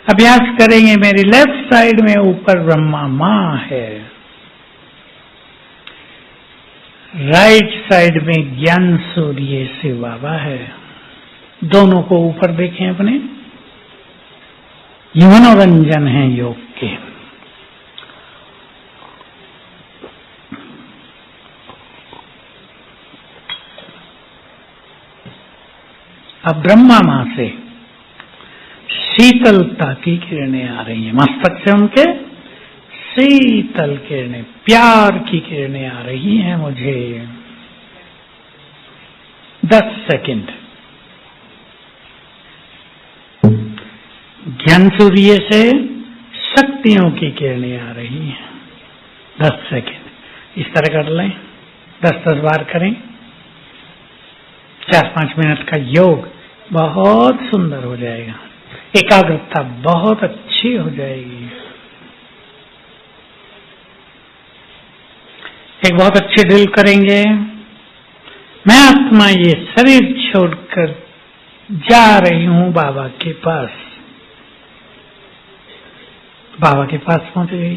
अभ्यास करेंगे, मेरी लेफ्ट साइड में ऊपर ब्रह्मा मां है, राइट साइड में ज्ञान सूर्य शिव बाबा है। दोनों को ऊपर देखें अपने। ये मनोरंजन है योग के। अब ब्रह्मा मां से शीतलता की किरणें आ रही हैं, मस्तक से उनके शीतल किरणें, प्यार की किरणें आ रही हैं मुझे। 10 सेकंड। ज्ञान सूर्य से शक्तियों की किरणें आ रही हैं। 10 सेकंड इस तरह कर लें, 10-10 बार करें। 4-5 मिनट का योग बहुत सुंदर हो जाएगा, एकाग्रता बहुत अच्छी हो जाएगी। एक बहुत अच्छे दिल करेंगे, मैं आत्मा ये शरीर छोड़कर जा रही हूं बाबा के पास। बाबा के पास पहुंच गई,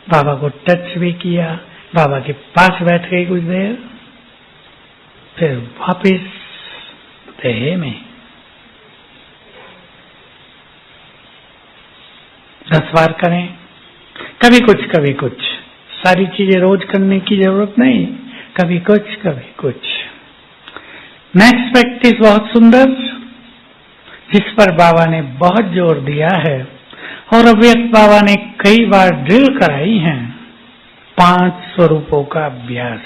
बाबा को टच भी किया, बाबा के पास बैठ गई कुछ देर, फिर वापिस देह में। 10 बार करें, कभी कुछ। सारी चीजें रोज करने की जरूरत नहीं, कभी कुछ। नेक्स्ट प्रैक्टिस बहुत सुंदर, जिस पर बाबा ने बहुत जोर दिया है और अव्यक्त बाबा ने कई बार ड्रिल कराई हैं, 5 स्वरूपों का अभ्यास।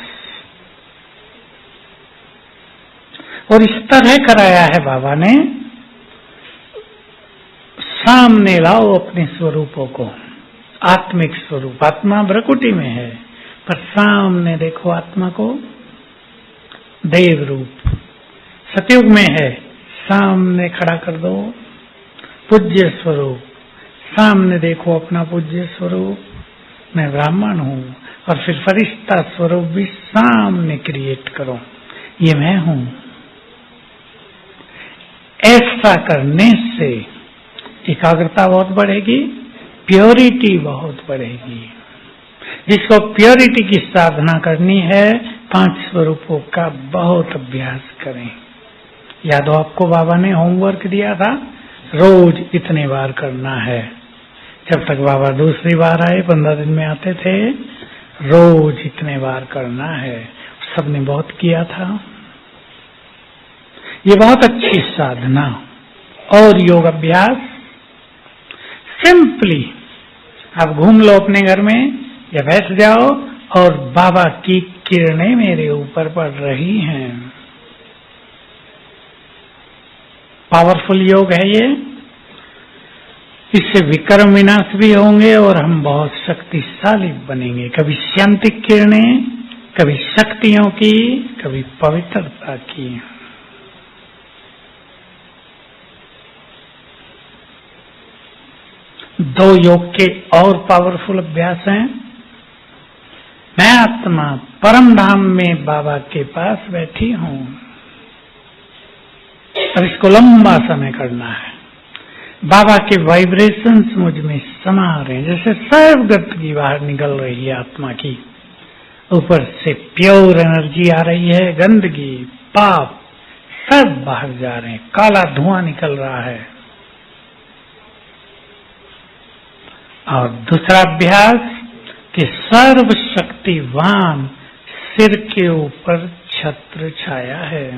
और इस तरह कराया है बाबा ने, सामने लाओ अपने स्वरूपों को। आत्मिक स्वरूप, आत्मा भ्रकुटी में है पर सामने देखो आत्मा को। देव रूप सतयुग में है, सामने खड़ा कर दो। पूज्य स्वरूप, सामने देखो अपना पूज्य स्वरूप, मैं ब्राह्मण हूं। और फिर फरिश्ता स्वरूप भी सामने क्रिएट करो, ये मैं हूं। ऐसा करने से एकाग्रता बहुत बढ़ेगी, प्योरिटी बहुत बढ़ेगी। जिसको प्योरिटी की साधना करनी है, 5 स्वरूपों का बहुत अभ्यास करें। याद हो आपको बाबा ने होमवर्क दिया था, रोज इतने बार करना है। जब तक बाबा दूसरी बार आए, 15 दिन में आते थे, रोज इतने बार करना है। सबने बहुत किया था। ये बहुत अच्छी साधना और योग अभ्यास। सिंपली आप घूम लो अपने घर में या बैठ जाओ और बाबा की किरणें मेरे ऊपर पड़ रही हैं। पावरफुल योग है ये। इससे विक्रम विनाश भी होंगे और हम बहुत शक्तिशाली बनेंगे। कभी शांति किरणें, कभी शक्तियों की, कभी पवित्रता की। दो योग के और पावरफुल अभ्यास हैं। मैं आत्मा परम धाम में बाबा के पास बैठी हूं। अब इसको लंबा समय करना है। बाबा के वाइब्रेशंस मुझ में समा रहे हैं, जैसे सर्वगत बाहर निकल रही है आत्मा की। ऊपर से प्योर एनर्जी आ रही है, गंदगी, पाप सब बाहर जा रहे हैं, काला धुआं निकल रहा है। और दूसरा अभ्यास कि सर्वशक्तिवान सिर के ऊपर छत्र छाया है।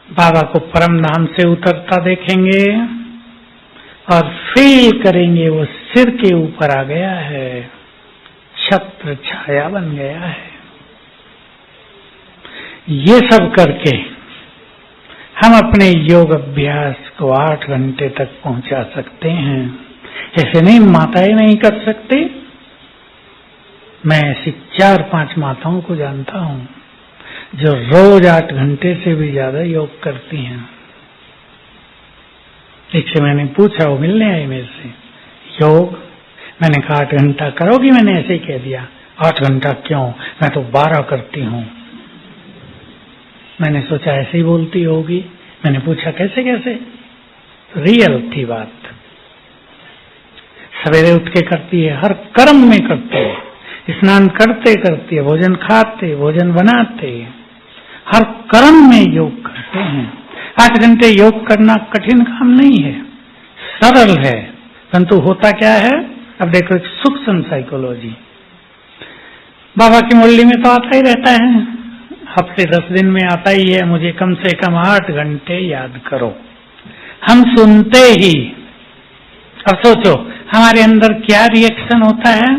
बाबा को परम धाम से उतरता देखेंगे और फील करेंगे वो सिर के ऊपर आ गया है, छत्र छाया बन गया है। ये सब करके हम अपने योग अभ्यास को 8 घंटे तक पहुंचा सकते हैं। ऐसे नहीं माताएं नहीं कर सकते। मैं ऐसी 4-5 माताओं को जानता हूं जो रोज 8 घंटे से भी ज्यादा योग करती हैं। एक से मैंने पूछा, वो मिलने आई मेरे से, योग, मैंने कहा 8 घंटा करोगी? मैंने ऐसे ही कह दिया। 8 घंटा क्यों, मैं तो 12 करती हूं। मैंने सोचा ऐसे ही बोलती होगी। मैंने पूछा कैसे कैसे? रियल थी बात। सवेरे उठ के करती है, हर कर्म में करती है, स्नान करते करती है, भोजन खाते, भोजन बनाते, हर कर्म में योग करते हैं। 8 घंटे योग करना कठिन काम नहीं है, सरल है। परंतु होता क्या है, अब देखो एक सूक्ष्म साइकोलॉजी। बाबा की मुरली में तो आता ही रहता है, हफ्ते 10 दिन में आता ही है, मुझे कम से कम 8 घंटे याद करो। हम सुनते ही, अब सोचो हमारे अंदर क्या रिएक्शन होता है।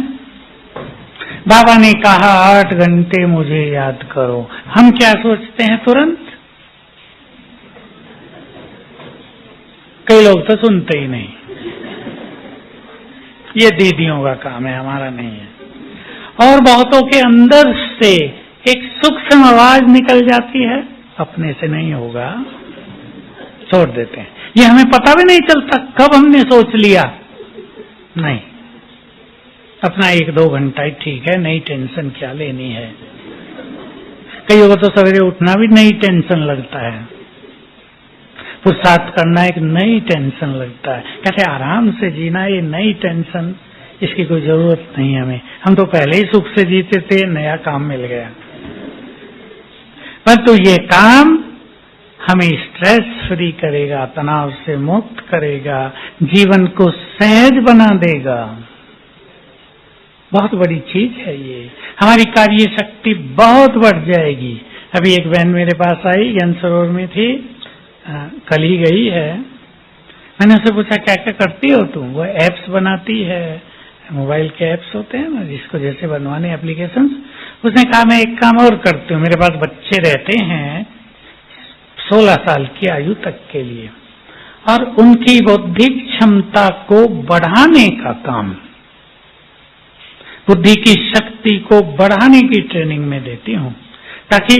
बाबा ने कहा 8 घंटे मुझे याद करो, हम क्या सोचते हैं तुरंत? कई लोग तो सुनते ही नहीं। ये दीदियों का काम है, हमारा नहीं है। और बहुतों के अंदर से एक सूक्ष्म आवाज निकल जाती है, अपने से नहीं होगा, छोड़ देते हैं। ये हमें पता भी नहीं चलता कब हमने सोच लिया। नहीं, अपना 1-2 घंटा ही ठीक है, नई टेंशन क्या लेनी है। कईयों को तो सवेरे उठना भी नई टेंशन लगता है, पुरुषार्थ करना एक नई टेंशन लगता है। कहते आराम से जीना ये नई टेंशन, इसकी कोई जरूरत नहीं हमें, हम तो पहले ही सुख से जीते थे, नया काम मिल गया। परंतु ये काम हमें स्ट्रेस फ्री करेगा, तनाव से मुक्त करेगा, जीवन को सहज बना देगा। बहुत बड़ी चीज है ये, हमारी कार्य शक्ति बहुत बढ़ जाएगी। अभी एक बहन मेरे पास आई, ज्ञान सरोवर में थी, कल ही गई है। मैंने उससे पूछा क्या क्या करती हो तुम? वो एप्स बनाती है, मोबाइल के एप्स होते हैं ना, जिसको जैसे बनवाने एप्लीकेशंस। उसने कहा मैं एक काम और करती हूँ, मेरे पास बच्चे रहते हैं 16 साल की आयु तक के लिए, और उनकी बौद्धिक क्षमता को बढ़ाने का काम, बुद्धि की शक्ति को बढ़ाने की ट्रेनिंग में देती हूँ, ताकि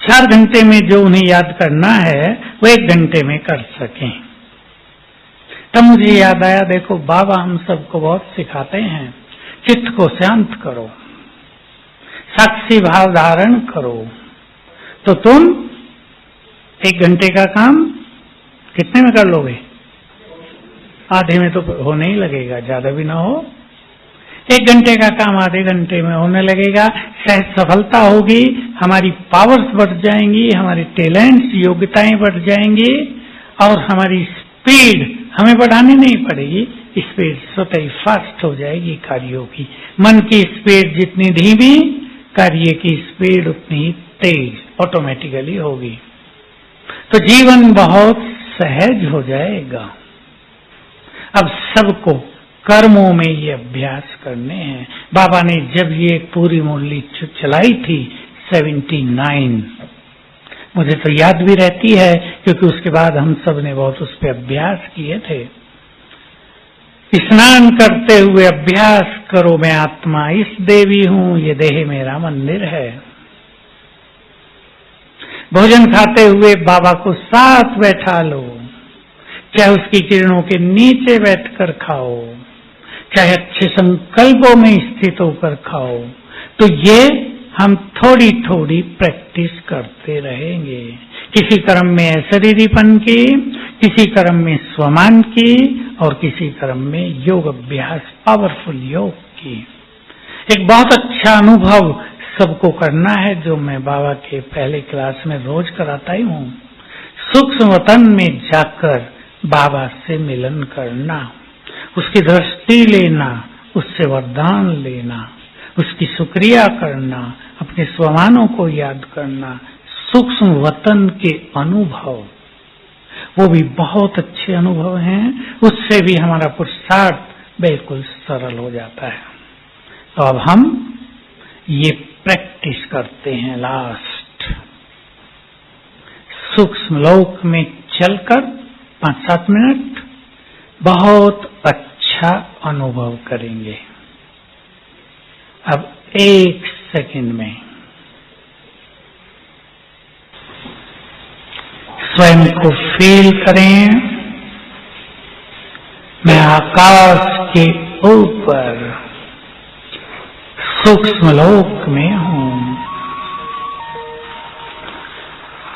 4 घंटे में जो उन्हें याद करना है वो 1 घंटे में कर सकें। तब मुझे याद आया, देखो बाबा हम सबको बहुत सिखाते हैं, चित्त को शांत करो, साक्षी भाव धारण करो। तो तुम 1 घंटे का काम कितने में कर लोगे? आधे में तो होने ही लगेगा, ज्यादा भी ना हो। 1 घंटे का काम आधे घंटे में होने लगेगा, शायद सफलता होगी, हमारी पावर्स बढ़ जाएंगी, हमारे टैलेंट्स, योग्यताएं बढ़ जाएंगी, और हमारी स्पीड हमें बढ़ानी नहीं पड़ेगी, स्पीड स्वतः ही फास्ट हो जाएगी कार्यों की। मन की स्पीड जितनी धीमी, कार्य की स्पीड उतनी ही तेज ऑटोमेटिकली होगी। तो जीवन बहुत सहज हो जाएगा। अब सबको कर्मों में ये अभ्यास करने हैं। बाबा ने जब ये पूरी मुरली चलाई थी 79, मुझे तो याद भी रहती है, क्योंकि उसके बाद हम सब ने बहुत उस पर अभ्यास किए थे। स्नान करते हुए अभ्यास करो, मैं आत्मा इस देवी हूं, ये देह मेरा मंदिर है। भोजन खाते हुए बाबा को साथ बैठा लो, चाहे उसकी किरणों के नीचे बैठकर खाओ, चाहे अच्छे संकल्पों में स्थित होकर खाओ। तो ये हम थोड़ी थोड़ी प्रैक्टिस करते रहेंगे, किसी कर्म में अशरीरीपन की, किसी कर्म में स्वमान की, और किसी कर्म में योग अभ्यास, पावरफुल योग की। एक बहुत अच्छा अनुभव सबको करना है, जो मैं बाबा के पहले क्लास में रोज कराता ही हूँ। सूक्ष्म वतन में जाकर बाबा से मिलन करना, उसकी दृष्टि लेना, उससे वरदान लेना, उसकी शुक्रिया करना, अपने स्वमानों को याद करना, सूक्ष्म वतन के अनुभव, वो भी बहुत अच्छे अनुभव हैं। उससे भी हमारा पुरुषार्थ बिल्कुल सरल हो जाता है। तो अब हम ये प्रैक्टिस करते हैं। लास्ट सूक्ष्म लोक में चलकर 5-7 मिनट बहुत अच्छा अनुभव करेंगे। अब 1 सेकंड में स्वयं को फील करें, मैं आकाश के ऊपर सूक्ष्म लोक में हूं।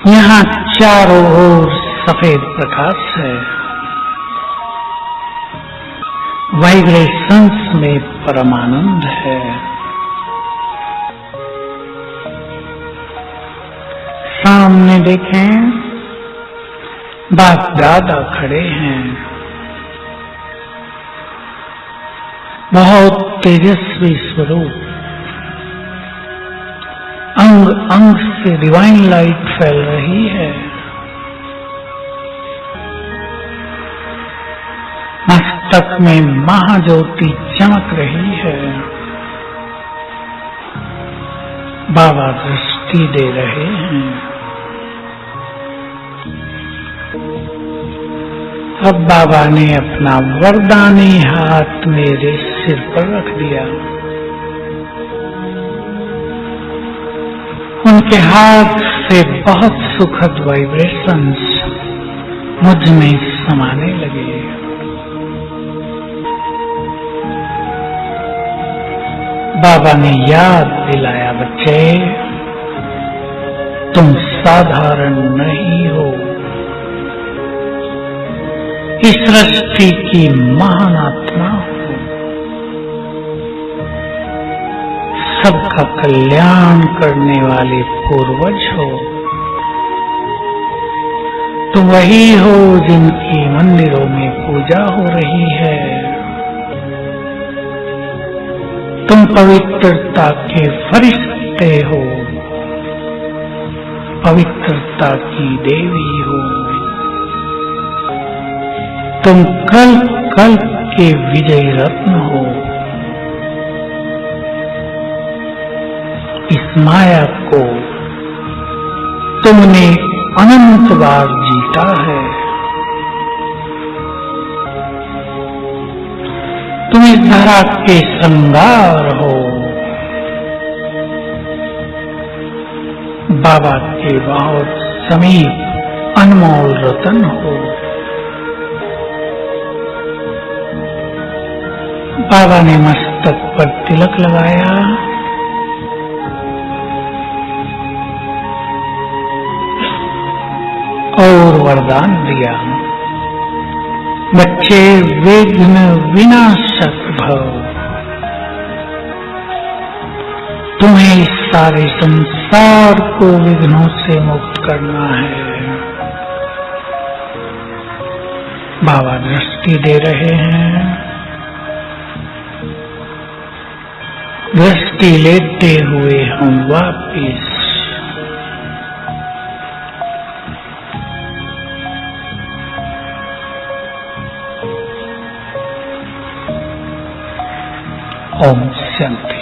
यहां चारों ओर सफेद प्रकाश है, वाइब्रेशंस में परमानंद है। सामने देखें, बाप दादा खड़े हैं, बहुत तेजस्वी स्वरूप, अंग अंग से डिवाइन लाइट फैल रही है। मस्तक में महाज्योति चमक रही है। बाबा दृष्टि दे रहे हैं। अब बाबा ने अपना वरदानी हाथ मेरे सिर पर रख दिया। उनके हाथ से बहुत सुखद वाइब्रेशंस मुझ में समाने लगे। बाबा ने याद दिलाया, बच्चे तुम साधारण नहीं हो, इस सृष्टि की महान आत्मा हो, सबका कल्याण करने वाले पूर्वज हो। तुम वही हो जिनकी मंदिरों में पूजा हो रही है। तुम पवित्रता के फरिश्ते हो, पवित्रता की देवी हो। तुम कल कल के विजयी रत्न हो। इस माया को तुमने अनंत बार जीता है। तुम इस धरा के श्रृंगार हो। बाबा के बहुत समीप अनमोल रतन हो। बाबा ने मस्तक पर तिलक लगाया, और वरदान दिया, बच्चे विघ्न विनाशक भव। तुम्हें इस सारे संसार को विघ्नों से मुक्त करना है। बाबा दृष्टि दे रहे हैं। दृष्टि लेते हुए हम वापिस ओम शांति।